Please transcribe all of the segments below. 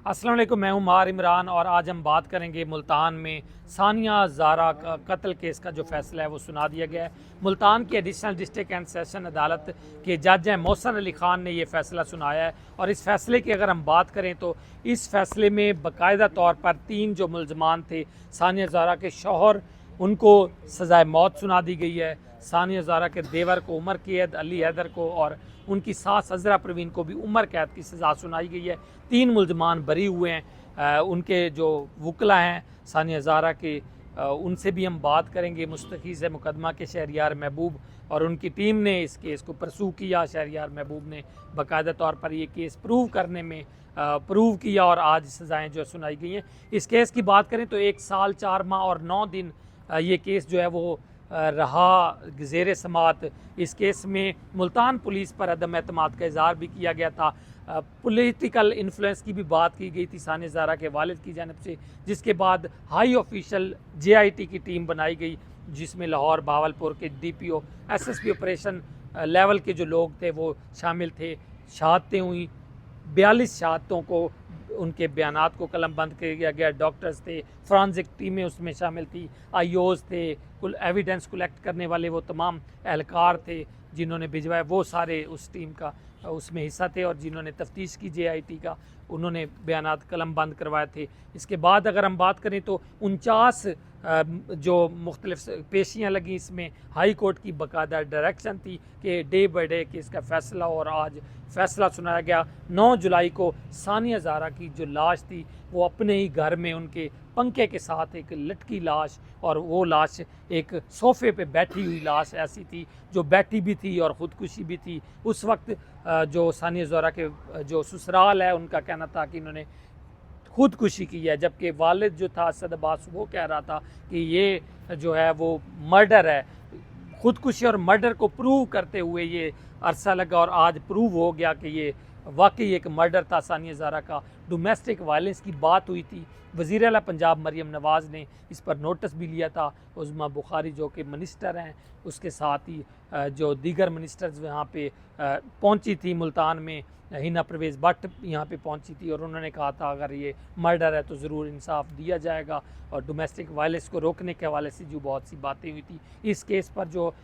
अस्सलाम वालेकुम, मैं हूं मार इमरान और आज हम बात करेंगे मुल्तान में सानिया ज़ारा का कत्ल केस का जो फैसला है वो सुना दिया गया है। मुल्तान की एडिशनल डिस्ट्रिक्ट एंड सेशन अदालत के जज हैं मोहसन अली ख़ान ने ये फ़ैसला सुनाया है और इस फैसले की अगर हम बात करें तो इस फैसले में बाकायदा तौर पर 3 जो मुलजमान थे, सानिया ज़ारा के शौहर, उनको सज़ाए मौत सुना दी गई है। सानिया ज़ारा के देवर को उम्र कैद, अली हैदर को और उनकी सास अज़रा परवीन को भी उम्र कैद की सज़ा सुनाई गई है। 3 मुलजमान बरी हुए हैं। उनके जो वकला हैं सानिया ज़ारा के, उनसे भी हम बात करेंगे। मुस्तकी से मुकदमा के शहरियार महबूब और उनकी टीम ने इस केस को परसू किया। शहरियार महबूब ने बाकायदा तौर पर ये केस प्रूव करने में प्रूव किया और आज सज़ाएँ जो सुनाई गई हैं। इस केस की बात करें तो 1 साल 4 माह और 9 दिन ये केस जो है वो रहा ज़ेर समात। इस केस में मुल्तान पुलिस पर अदम एतमाद का इज़हार भी किया गया था। पॉलिटिकल इन्फ्लुएंस की भी बात की गई थी सानिया ज़ारा के वालिद की जानिब से, जिसके बाद हाई ऑफिशियल JIT की टीम बनाई गई, जिसमें लाहौर, बहावलपुर के DPO, SSP ऑपरेशन लेवल के जो लोग थे वो शामिल थे। शहादतें हुई, 42 शहादतों को, उनके बयानात को कलमबंद किया गया। डॉक्टर्स थे, फॉरेंसिक टीमें उसमें शामिल थी, IOs थे, कुल एविडेंस कलेक्ट करने वाले वो तमाम एहलकार थे जिन्होंने भिजवाया, वो सारे उस टीम का उसमें हिस्सा थे और जिन्होंने तफ्तीश की JIT का, उन्होंने बयानात कलम बंद करवाए थे। इसके बाद अगर हम बात करें तो 49 जो मुख्तलिफ पेशियाँ लगी, इसमें हाई कोर्ट की बाकायदा डायरेक्शन थी कि डे बाई डे केस का फ़ैसला, और आज फ़ैसला सुनाया गया। 9 जुलाई को सानिया ज़ारा की जो लाश थी वो अपने ही घर में उनके पंखे के साथ एक लटकी लाश, और वो लाश एक सोफ़े पे बैठी हुई लाश ऐसी थी जो बैठी भी थी और ख़ुदकुशी भी थी। उस वक्त जो सानिया ज़ारा के जो ससुराल है उनका कहना था कि इन्होंने खुदकुशी की है, जबकि वालिद जो था असद अब्बास वो कह रहा था कि ये जो है वो मर्डर है। खुदकुशी और मर्डर को प्रूव करते हुए ये अरसा लगा और आज प्रूव हो गया कि ये वाकई एक मर्डर था सानिया ज़ारा का। डोमेस्टिक वायलेंस की बात हुई थी। वज़ीर आला पंजाब मरियम नवाज़ ने इस पर नोटिस भी लिया था। उज़्मा बुखारी जो कि मिनिस्टर हैं, उसके साथ ही जो दीगर मिनिस्टर्स वहाँ पे पहुँची थी मुल्तान में, हिना परवेज़ भट्ट यहाँ पे पहुँची थी और उन्होंने कहा था अगर ये मर्डर है तो ज़रूर इंसाफ दिया जाएगा। और डोमेस्टिक वायलेंस को रोकने के हवाले से जो बहुत सी बातें हुई थी इस केस पर, जो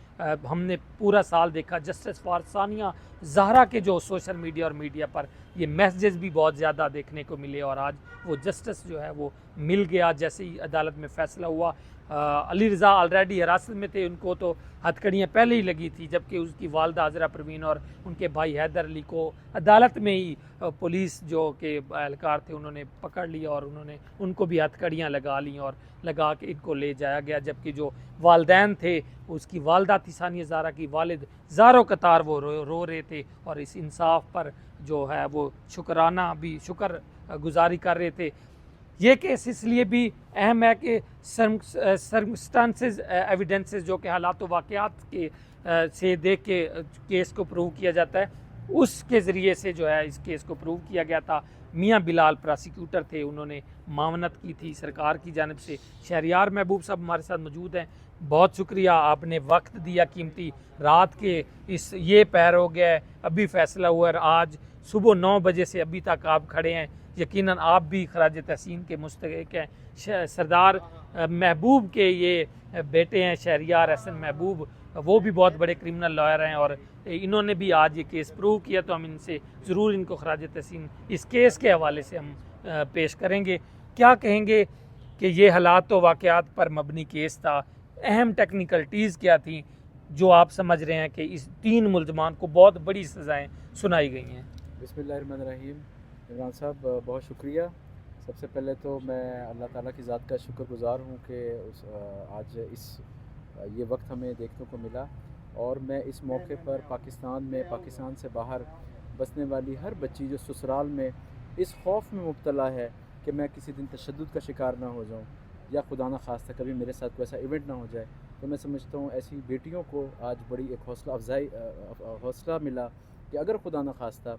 हमने पूरा साल देखा, जस्टिस फॉर सानिया ज़ारा के जो सोशल मीडिया और मीडिया पर ये मैसेजेस भी बहुत ज़्यादा देखने को मिले और आज वो जस्टिस जो है वो मिल गया। जैसे ही अदालत में फ़ैसला हुआ, अली रज़ा ऑलरेडी हिरासत में थे, उनको तो हथकड़ियाँ पहले ही लगी थी, जबकि उसकी वालदा अज़रा परवीन और उनके भाई हैदर अली को अदालत में ही पुलिस जो के एहलकार थे उन्होंने पकड़ लिया और उन्होंने उनको भी हथकड़ियाँ लगा ली और लगा के इनको ले जाया गया। जबकि जो वालदैन थे, उसकी वालदा थी सानिया ज़ारा की वालिद, ज़ारो कतार वो रो रहे थे और इस इंसाफ पर जो है वो शुक्र गुजारी कर रहे थे। ये केस इसलिए भी अहम है कि सर्कमस्टांसेस एविडेंसेस जो कि हालात वाक़यात के से देख के केस को प्रूव किया जाता है, उसके ज़रिए से जो है इस केस को प्रूव किया गया था। मियाँ बिलाल प्रोसिक्यूटर थे, उन्होंने मामनत की थी सरकार की जानिब से। शहरियार महबूब साहब हमारे साथ मौजूद हैं। बहुत शुक्रिया, आपने वक्त दिया कीमती। रात के ये पहर हो गया है, अभी फ़ैसला हुआ और आज सुबह 9 बजे से अभी तक आप खड़े हैं। यकीनन आप भी खराज तहसीन के मुस्तहिक हैं। सरदार महबूब के ये बेटे हैं शहरियार हसन महबूब, वो भी बहुत बड़े क्रिमिनल लॉयर हैं और इन्होंने भी आज ये केस प्रूव किया, तो हम इनसे ज़रूर इनको खराज तहसीन इस केस के हवाले से हम पेश करेंगे। क्या कहेंगे कि ये हालात व वाक़यात पर मबनी केस था, अहम टेक्निकलिटीज़ क्या थी जो आप समझ रहे हैं कि इस 3 मुलजमान को बहुत बड़ी सज़ाएँ सुनाई गई हैं? बिस्मिल्लाहिर्रहमानिर्रहीम। इमरान साहब, बहुत शुक्रिया। सबसे पहले तो मैं अल्लाह ताला की ज़ात का शुक्रगुज़ार हूँ कि आज ये वक्त हमें देखने को मिला और मैं इस मौके पर पाकिस्तान में, पाकिस्तान से बाहर बसने वाली हर बच्ची जो ससुराल में इस खौफ में मुब्तला है कि मैं किसी दिन तशद्दुद का शिकार ना हो जाऊँ या खुदा न खास्ता कभी मेरे साथ कोई ऐसा इवेंट ना हो जाए, तो मैं समझता हूँ ऐसी बेटियों को आज बड़ी एक हौसला मिला कि अगर खुदा न खास्ता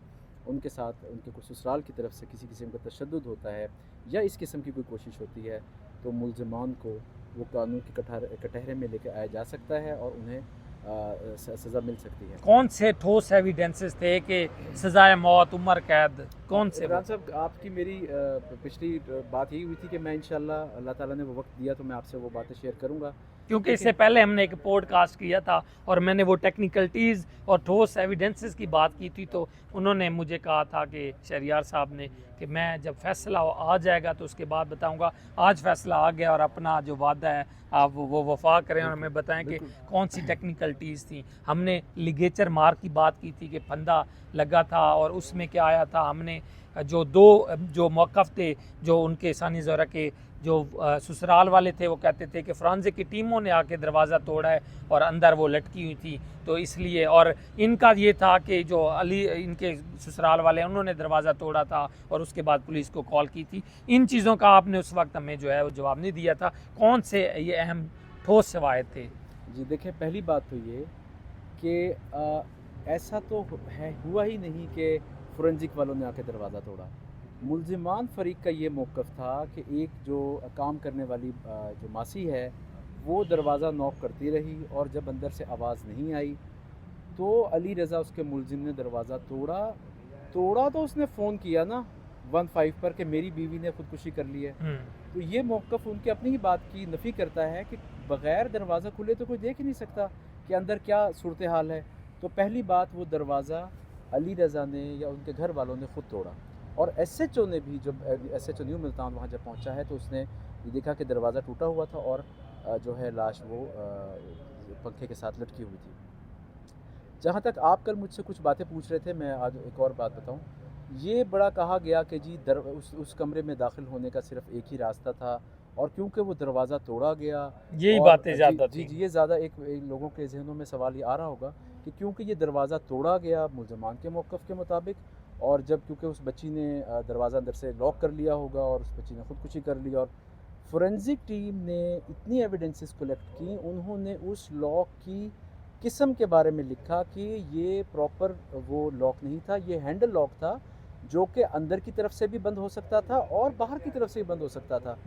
उनके साथ उनके कुछ ससुराल की तरफ से किसी किस्म का तशद्दुद होता है या इस किस्म की कोई कोशिश होती है, तो मुलजमान को वो कानून के कटहरे में लेकर आया जा सकता है और उन्हें सज़ा मिल सकती है। कौन से ठोस एविडेंसेस थे कि सजाए मौत, उम्र कैद, कौन से? इमरान साहब, आपकी मेरी पिछली बात यही हुई थी कि मैं इंशाल्लाह अल्लाह ताला ने वो वक्त दिया तो मैं आपसे वो बातें शेयर करूँगा। क्योंकि इससे पहले हमने एक पॉडकास्ट किया था और मैंने वो टेक्निकलिटीज़ और ठोस एविडेंसेस की बात की थी, तो उन्होंने मुझे कहा था कि शहरियार साहब ने कि मैं जब फैसला आ जाएगा तो उसके बाद बताऊंगा। आज फैसला आ गया और अपना जो वादा है आप वो वफा करें और हमें बताएं कि कौन सी टेक्निकलिटीज़ थी। हमने लिगेचर मार की बात की थी कि फंदा लगा था और उसमें क्या आया था। हमने जो मौक़िफ़ थे, जो उनके सानी ज़ोरा के जो ससुराल वाले थे, वो कहते थे कि फ्रांसिक की टीमों ने आके दरवाज़ा तोड़ा है और अंदर वो लटकी हुई थी, तो इसलिए। और इनका ये था कि जो अली इनके ससुराल वाले हैं उन्होंने दरवाज़ा तोड़ा था और उसके बाद पुलिस को कॉल की थी। इन चीज़ों का आपने उस वक्त हमें जो है वो जवाब नहीं दिया था। कौन से ये अहम ठोस शवाहिद थे? जी देखिए, पहली बात तो ये कि ऐसा तो हुआ ही नहीं कि फोरेंसिक वालों ने आके दरवाज़ा तोड़ा। मुल्ज़िमान फ़रीक का ये मौक़िफ़ था कि एक जो काम करने वाली जो मासी है वो दरवाज़ा नॉक करती रही और जब अंदर से आवाज़ नहीं आई तो अली रज़ा उसके मुल्ज़िम ने दरवाज़ा तोड़ा तो उसने फ़ोन किया ना 15 पर कि मेरी बीवी ने ख़ुदकुशी कर ली है। तो ये मौक़िफ़ उनके अपनी ही बात की नफ़ी करता है कि बग़ैर दरवाज़ा खुले तो कोई देख ही नहीं सकता कि अंदर क्या सूरत हाल है। तो पहली बात, वो दरवाज़ा अली रज़ा ने या उनके घर वालों ने ख़ुद तोड़ा। और SHO ने भी, जब SHO न्यू मुल्तान वहाँ जब पहुँचा है तो उसने ये देखा कि दरवाज़ा टूटा हुआ था और जो है लाश वो पंखे के साथ लटकी हुई थी। जहाँ तक आप कल मुझसे कुछ बातें पूछ रहे थे, मैं आज एक और बात बताऊँ। ये बड़ा कहा गया कि जी उस कमरे में दाखिल होने का सिर्फ एक ही रास्ता था और क्योंकि वो दरवाज़ा तोड़ा गया, यही और बातें ज़्यादा जी थी। जी ये ज़्यादा एक लोगों के जहनों में सवाल ये आ रहा होगा कि क्योंकि ये दरवाज़ा तोड़ा गया मुल्ज़िमान के मौक़िफ़ के मुताबिक, और जब क्योंकि उस बच्ची ने दरवाज़ा अंदर से लॉक कर लिया होगा और उस बच्ची ने ख़ुदकुशी कर ली, और फोरेंसिक टीम ने इतनी एविडेंसेस कलेक्ट की, उन्होंने उस लॉक की किस्म के बारे में लिखा कि ये प्रॉपर वो लॉक नहीं था, ये हैंडल लॉक था जो कि अंदर की तरफ से भी बंद हो सकता था और बाहर की तरफ से भी बंद हो सकता था।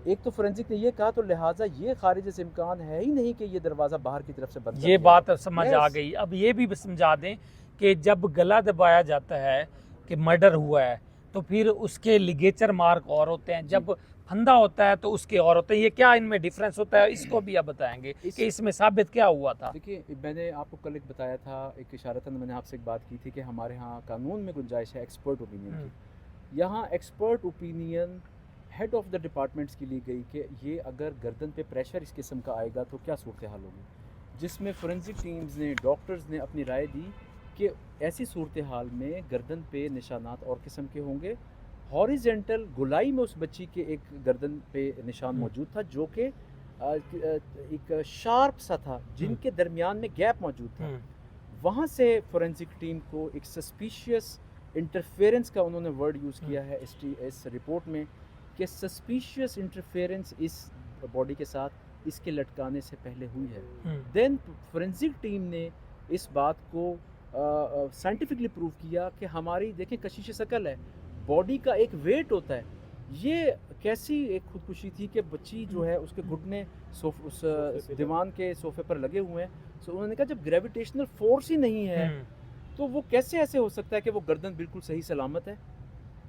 एक तो फोरेंसिक ने ये कहा, तो लिहाजा ये खारिज से इम्कान है ही नहीं कि ये दरवाज़ा बाहर की तरफ से बंद ये बात समझ आ गई। अब ये भी समझा दें कि जब गला दबाया जाता है कि मर्डर हुआ है तो फिर उसके लिगेचर मार्क और होते हैं, जब फंदा होता है तो उसके और होते हैं। ये क्या इनमें डिफरेंस होता है, इसको भी आप बताएंगे कि इसमें साबित क्या हुआ था? देखिए, मैंने आपको कल एक बताया था, एक इशारतन मैंने आपसे एक बात की थी कि हमारे यहाँ कानून में गुंजाइश है एक्सपर्ट ओपिनियन की। यहाँ expert opinion head of the departments की ली गई कि ये अगर गर्दन पे प्रेशर इस किस्म का आएगा तो क्या सूरत हाल होगी, जिसमें फोरेंसिक टीम्स ने, डॉक्टर्स ने अपनी राय दी कि ऐसी सूरत हाल में गर्दन पे निशानात और किस्म के होंगे। हॉरिजेंटल गोलाई में उस बच्ची के एक गर्दन पे निशान मौजूद था जो कि एक शार्प सा था, जिनके दरमियान में गैप मौजूद था। वहाँ से फोरेंसिक टीम को एक सस्पिशियस इंटरफेरेंस का उन्होंने वर्ड यूज़ किया है इस रिपोर्ट में कि सस्पिशियस इंटरफेरेंस इस बॉडी के साथ इसके लटकाने से पहले हुई है। देन फोरेंसिक टीम ने इस बात को साइंटिफिकली प्रूव किया कि हमारी, देखें, कशिश शकल है, बॉडी का एक वेट होता है। ये कैसी एक खुदकुशी थी कि बच्ची जो है उसके घुटने उस दीवान के सोफे पर लगे हुए हैं। सो उन्होंने कहा जब ग्रेविटेशनल फोर्स ही नहीं है तो वो कैसे ऐसे हो सकता है कि वो गर्दन बिल्कुल सही सलामत है,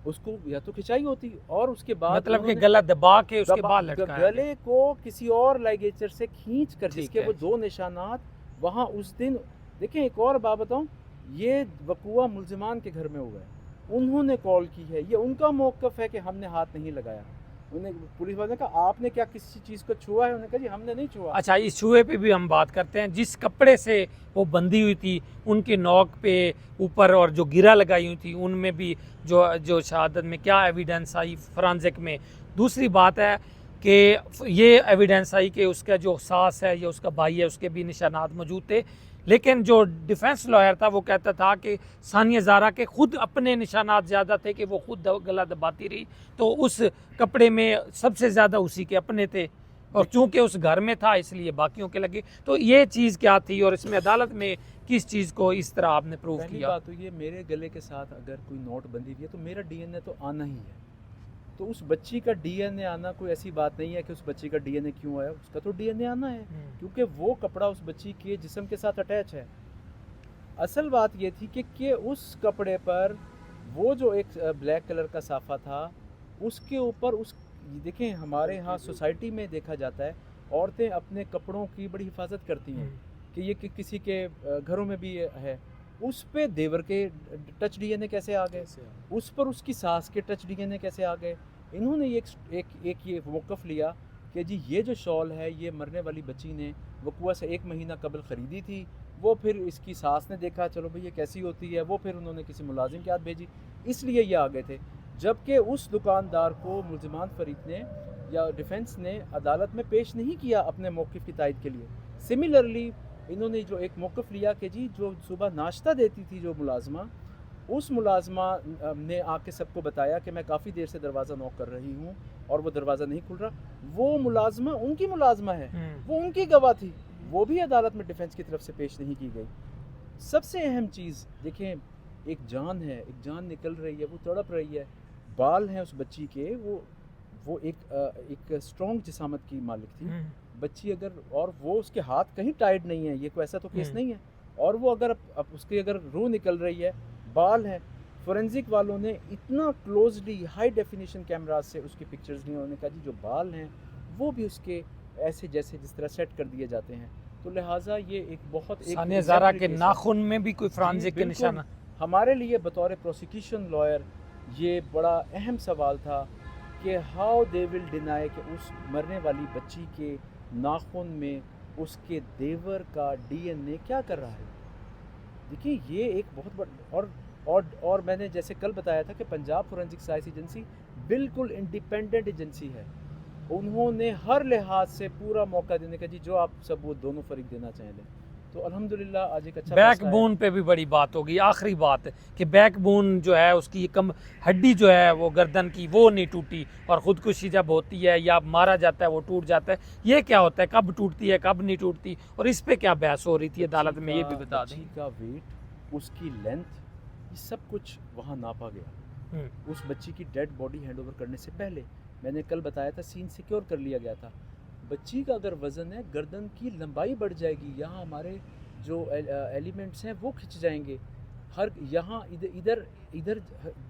उसको या तो खिंचाई होती और उसके बाद मतलब कि गला दबा के उसके बाद लटकाया, गले को किसी और लाइगेचर से खींच कर, जिसके वो दो निशानात वहाँ उस दिन। देखें, एक और बात बताऊँ, ये वक़ुआ मुल्ज़िमान के घर में हुआ है, उन्होंने कॉल की है, ये उनका मौक़िफ़ है कि हमने हाथ नहीं लगाया। उन्हें पुलिस वाले ने कहा आपने क्या किसी चीज़ को छुआ है, उन्होंने कहा जी हमने नहीं छुआ। अच्छा, इस छुए पे भी हम बात करते हैं। जिस कपड़े से वो बंधी हुई थी, उनके नोक पे ऊपर और जो गिरा लगाई हुई थी, उनमें भी जो शहादत में क्या एविडेंस आई फोरेंसिक में। दूसरी बात है कि ये एविडेंस आई कि उसका जो सास है या उसका भाई है, उसके भी निशानात मौजूद थे, लेकिन जो डिफेंस लॉयर था वो कहता था कि सानिया ज़ारा के खुद अपने निशानात ज़्यादा थे कि वो खुद गला दबाती रही, तो उस कपड़े में सबसे ज़्यादा उसी के अपने थे और चूंकि उस घर में था इसलिए बाकियों के लगे। तो ये चीज़ क्या थी और इसमें अदालत में किस चीज़ को इस तरह आपने प्रूव किया? बात तो ये, मेरे गले के साथ अगर कोई नोट बंधी हुई है तो मेरा DNA तो आना ही है। तो उस बच्ची का डीएनए आना कोई ऐसी बात नहीं है कि उस बच्ची का डीएनए क्यों आया, उसका तो डीएनए आना है क्योंकि वो कपड़ा उस बच्ची के जिस्म के साथ अटैच है। असल बात ये थी कि उस कपड़े पर वो जो एक ब्लैक कलर का साफ़ा था उसके ऊपर उस देखें हमारे यहाँ सोसाइटी में देखा जाता है औरतें अपने कपड़ों की बड़ी हिफाजत करती हैं कि ये किसी के घरों में भी है। उस पे देवर के टच डीएनए कैसे आ गए, उस पर उसकी सास के टच डीएनए कैसे आ गए। इन्होंने एक ये मौक़िफ़ लिया कि जी ये जो शॉल है ये मरने वाली बच्ची ने वक़ुआ से 1 महीना कबल ख़रीदी थी, वो फिर इसकी सास ने देखा चलो भाई ये कैसी होती है, वो फिर उन्होंने किसी मुलाजिम के हाथ भेजी, इसलिए ये आ गए थे। जबकि उस दुकानदार को मुल्ज़िमान फ़रीक ने या डिफेंस ने अदालत में पेश नहीं किया अपने मौक़िफ़ की तायद के लिए। सिमिलरली इन्होंने जो एक मौक़िफ़ लिया कि जी जो सुबह नाश्ता देती थी जो मुलाज़मा, उस मुलाज़मा ने आके सबको बताया कि मैं काफ़ी देर से दरवाज़ा नॉक कर रही हूँ और वो दरवाज़ा नहीं खुल रहा। वो मुलाज़मा उनकी मुलाज़मा है, वो उनकी गवाह थी, वो भी अदालत में डिफेंस की तरफ से पेश नहीं की गई। सबसे अहम चीज़ देखें, एक जान है, एक जान निकल रही है, वो तड़प रही है, बाल हैं उस बच्ची के, वो एक स्ट्रॉन्ग जिसामत की मालिक थी बच्ची, अगर और वो उसके हाथ कहीं टाइट नहीं है, ये कोई ऐसा तो केस नहीं है, और वो अगर अब उसकी अगर रूह निकल रही है, बाल हैं, फोरेंसिक वालों ने इतना क्लोजली हाई डेफिनेशन कैमराज से उसकी पिक्चर्स ली, उन्होंने कहा जी जो बाल हैं वो भी उसके ऐसे जैसे जिस तरह सेट कर दिए जाते हैं। तो लिहाजा ये एक बहुत सानिया ज़ारा के नाखून में भी कोई फोरेंसिक के निशान। हमारे लिए बतौर प्रोसिक्यूशन लॉयर ये बड़ा अहम सवाल था कि हाउ दे विल डिनाई कि उस मरने वाली बच्ची के नाखून में उसके देवर का डीएनए क्या कर रहा है। देखिए ये एक बहुत बड़ा और मैंने जैसे कल बताया था कि पंजाब फोरेंसिक साइंस एजेंसी बिल्कुल इंडिपेंडेंट एजेंसी है, उन्होंने हर लिहाज से पूरा मौका देने का जी जो आप सबूत दोनों फरीक देना चाहें लें। तो अल्हम्दुलिल्लाह आज एक अच्छा बैकबोन पे भी बड़ी बात होगी। आखिरी बात कि बैकबोन जो है उसकी कम हड्डी जो है वो गर्दन की वो नहीं टूटी, और ख़ुदकुशी जब होती है या मारा जाता है वो टूट जाता है। ये क्या होता है, कब टूटती है कब नहीं टूटती, और इस पे क्या बहस हो रही थी अदालत में, ये भी बता दें। बच्ची का वेट, उसकी लेंथ, ये सब कुछ वहाँ नापा गया। उस बच्ची की डेड बॉडी हैंड ओवर करने से पहले मैंने कल बताया था सीन सिक्योर कर लिया गया था। बच्ची का अगर वज़न है, गर्दन की लंबाई बढ़ जाएगी, यहाँ हमारे जो एलिमेंट्स हैं वो खिंच जाएंगे, हर यहाँ इधर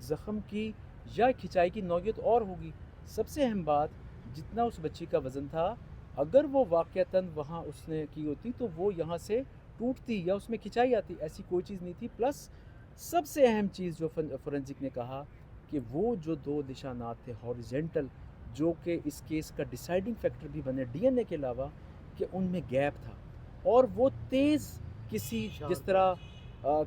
ज़ख़म की या खिंचाई की नौयत और होगी। सबसे अहम बात, जितना उस बच्ची का वज़न था, अगर वो वाक़तन वहाँ उसने की होती तो वो यहाँ से टूटती या उसमें खिंचाई आती, ऐसी कोई चीज़ नहीं थी। प्लस सबसे अहम चीज़ जो फोरेंसिक ने कहा कि वो जो 2 निशानात थे हॉरिजेंटल, जो कि इस केस का डिसाइडिंग फैक्टर भी बने डीएनए के अलावा, कि उनमें गैप था, और वो तेज़ किसी जिस तरह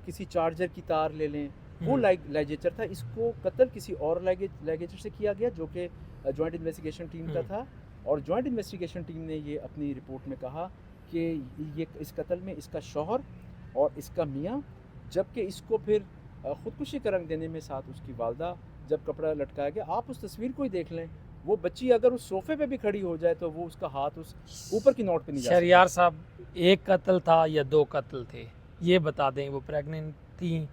किसी चार्जर की तार ले लें वो लाइगेचर था। इसको कत्ल किसी और लाइगेचर से किया गया जो कि जॉइंट इन्वेस्टिगेशन टीम का था, और जॉइंट इन्वेस्टिगेशन टीम ने ये अपनी रिपोर्ट में कहा कि ये इस कत्ल में इसका शौहर और इसका मियाँ, जबकि इसको फिर ख़ुदकुशी का रंग देने में साथ उसकी वालदा जब कपड़ा लटकाया गया। आप उस तस्वीर को ही देख लें, वो बच्ची अगर उस सोफे पे भी खड़ी हो जाए तो वो उसका हाथ उस ऊपर की नोट पे नहीं जा सकता। शहरियार साहब, एक कत्ल था या 2 कत्ल थे, ये बता दें। वो प्रेग्नेंट थी,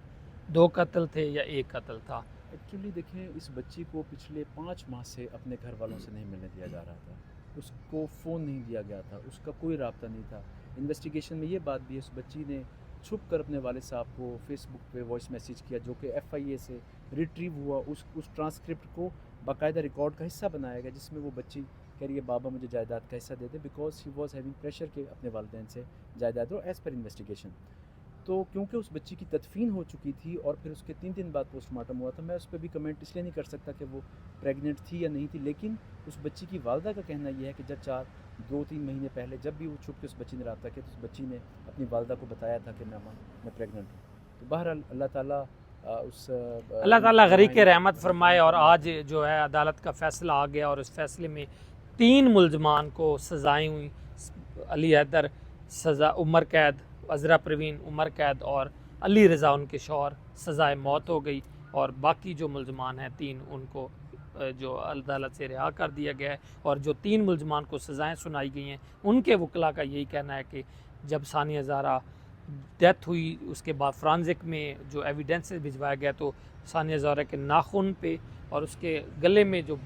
2 कत्ल थे या 1 कत्ल था? एक्चुअली देखें, इस बच्ची को पिछले 5 माह से अपने घर वालों से नहीं मिलने दिया जा रहा था, उसको फ़ोन नहीं दिया गया था, उसका कोई राब्ता नहीं था। इन्वेस्टिगेशन में ये बात भी है, उस बच्ची ने छुप कर अपने वालिद साहब को फेसबुक पे वॉइस मैसेज किया जो कि FIA से रिट्रीव हुआ। उस ट्रांसक्रिप्ट को बाकायदा रिकॉर्ड का हिस्सा बनाया गया, जिसमें वो बच्ची कह रही है बाबा मुझे जायदाद का हिस्सा दे दे, because she was having pressure के अपने वालिदैन से जायदाद दो एज़ पर इन्वेस्टिगेशन। तो क्योंकि उस बच्ची की तदफीन हो चुकी थी और फिर उसके 3 दिन बाद पोस्टमार्टम हुआ था, मैं उस पर भी कमेंट इसलिए नहीं कर सकता कि वो प्रेग्नेंट थी या नहीं थी। लेकिन उस बच्ची की वालदा का कहना यह है कि जब 2-3 महीने पहले जब भी वो छुप के उस बच्ची ने रब्ता किया तो उस बच्ची ने अपनी वालदा को बताया था कि मैं प्रेग्नेंट हूँ। तो बहरहाल अल्लाह ताला गरीक के रहमत फरमाए। और आज जो है अदालत का फ़ैसला आ गया, और इस फैसले में 3 मुल्ज़मान को सज़ाएँ हुई। अली हैदर सज़ा उम्र कैद, अज़रा परवीन उम्र कैद, और अली रज़ा उनके शौहर सज़ाए मौत हो गई। और बाकी जो मुल्ज़मान हैं 3 उनको जो अदालत से रिहा कर दिया गया है। और जो 3 मुल्ज़मान को सज़ाएँ सुनाई गई हैं, उनके वकला का यही कहना है कि जब सानिया ज़ारा डेथ हुई उसके बाद फ्रांजिक में जो एविडेंसेस भिजवाया गया तो सानिया ज़ारा के नाखून पे और उसके गले में जो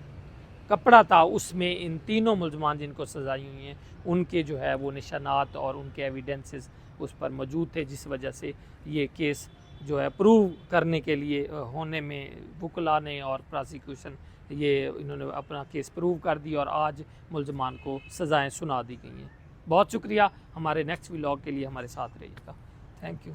कपड़ा था उसमें इन तीनों मुलजमान जिनको सजाई हुई हैं उनके जो है वो निशानात और उनके एविडेंसेस उस पर मौजूद थे, जिस वजह से ये केस जो है प्रूव करने के लिए होने में वकला ने और प्रोसिक्यूशन ये इन्होंने अपना केस प्रूव कर दी और आज मुलजमान को सज़ाएं सुना दी गई हैं। बहुत शुक्रिया। हमारे नेक्स्ट व्लॉग के लिए हमारे साथ रहिएगा। Thank you.